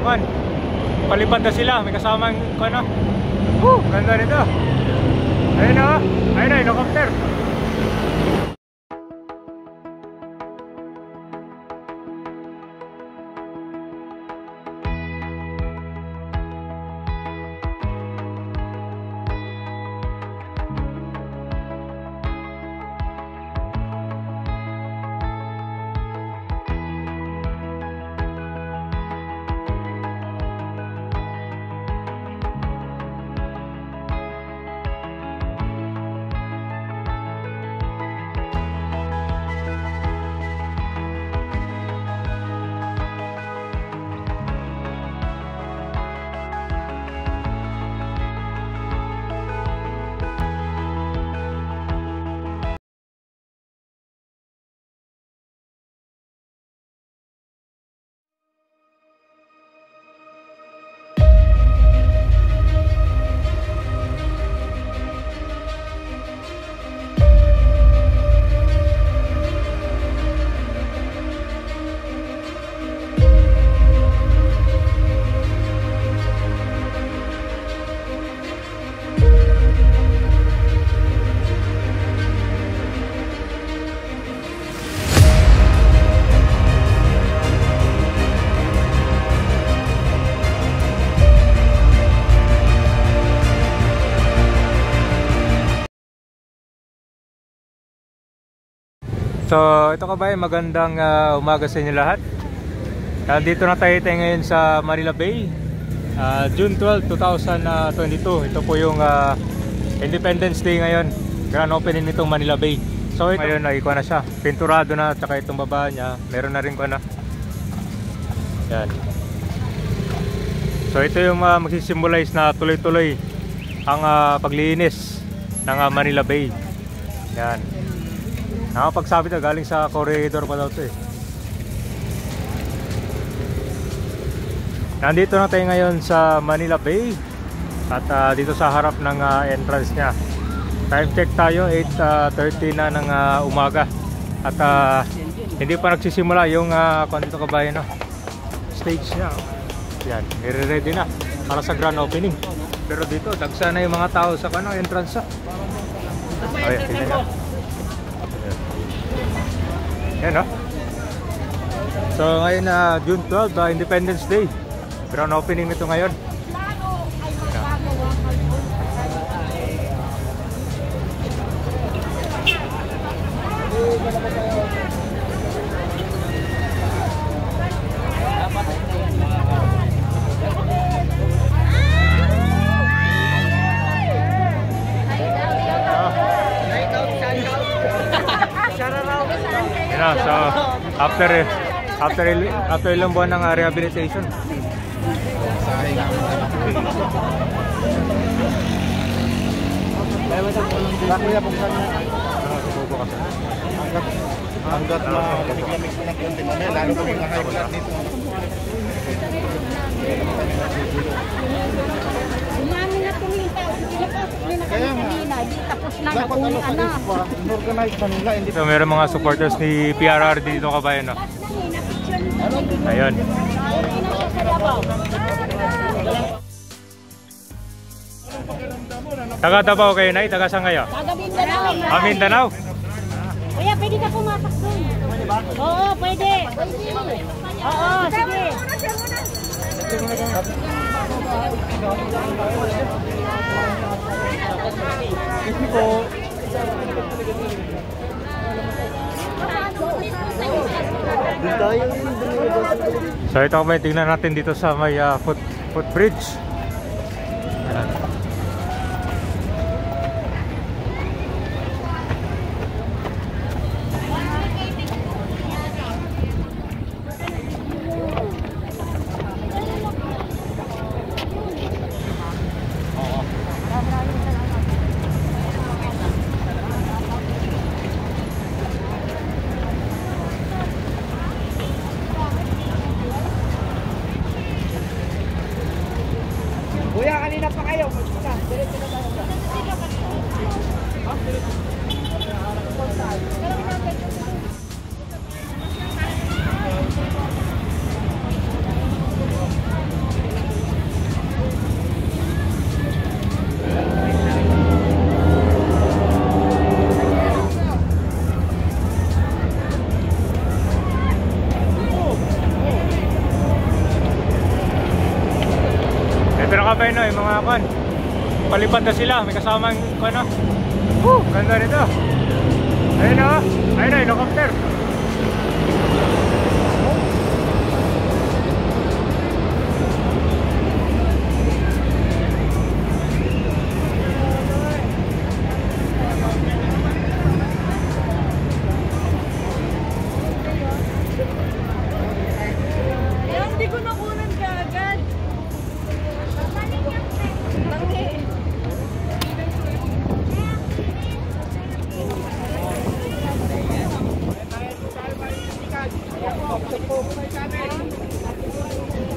kan. Palipad na sila, may kasamang ano. Ganda nito. Ayun na, helicopter. So ito kabayan, magandang umaga sa inyo lahat. Dito na tayo ngayon sa Manila Bay, June 12, 2022. Ito po yung Independence Day ngayon, grand opening nitong Manila Bay. So ito, ngayon ay na siya, pinturado na, tsaka itong baba niya meron na rin ko na. Yan. So ito yung magsisimbolize na tuloy-tuloy ang paglinis ng Manila Bay. Yan. Nakapagsabi na galing sa corridor pa daw ito eh. Nandito na tayo ngayon sa Manila Bay at dito sa harap ng entrance nya. Time check tayo, 8:30 na ng umaga. At hindi pa nagsisimula yung dito kabayan, no? Stage nya. Yan, i-ready na para sa grand opening. Pero dito, dagsa na yung mga tao sa entrance. Ayan, tingnan nyo. Yan, no? So ngayon June 12, Independence Day. Grand opening nito ngayon. So after ilang buwan ng rehabilitation. Hanggat lamig-lamig po ng konti mamaya, lalo po mga high blood dito. Dapat ano sa ISPA, in-organize na nila. So meron mga supporters ni PRR dito kabayan, no? Ayun. Taga Davao kayo, Nay? Taga saan kayo? Taga Mindanao. Mindanao? Kuya, pwede ka pumasok doon. Oo, pwede. Oo, sige. So ito may tingnan natin dito sa may footbridge. Ayan. Kuya, kanina pa kayo. Diretso na tayo. kabay no, yung mga kwan. Palipad na sila, may kasamang kwan no. Ganda nito. Ayun na, ayun na, helicopter. Hindi ko nakunan ka agad.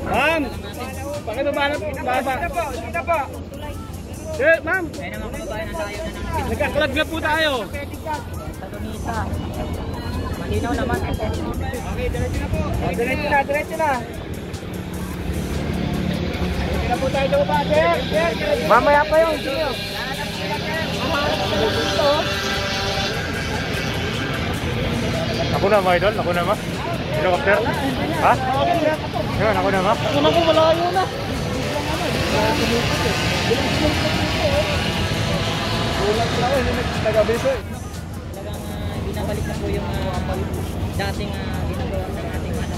Ma'am! Pakibaba na po. Dito po. Ma'am! Nagkaklog na po tayo. Malinaw naman. Okay, diretso na po. Diretso na. Diretso na po tayo sa baba, sir. Mamaya pa yun. Ako na mga idol, ako na ma. Helicopter? Ha? Yun, ako na ma. Ako na po, malayo na. Tagabiso. Talagang binabalik na po yung dating ginagawa ng ating mga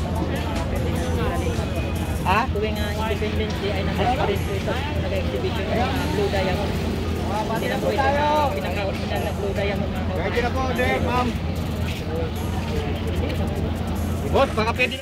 tuwing Independence Day ay nandun pa rin po ito nag-exhibition ng Blue Diamond. Hindi na po ito pinaka-original na Blue Diamond. Ready na po, ma'am. Boss, baka pwede.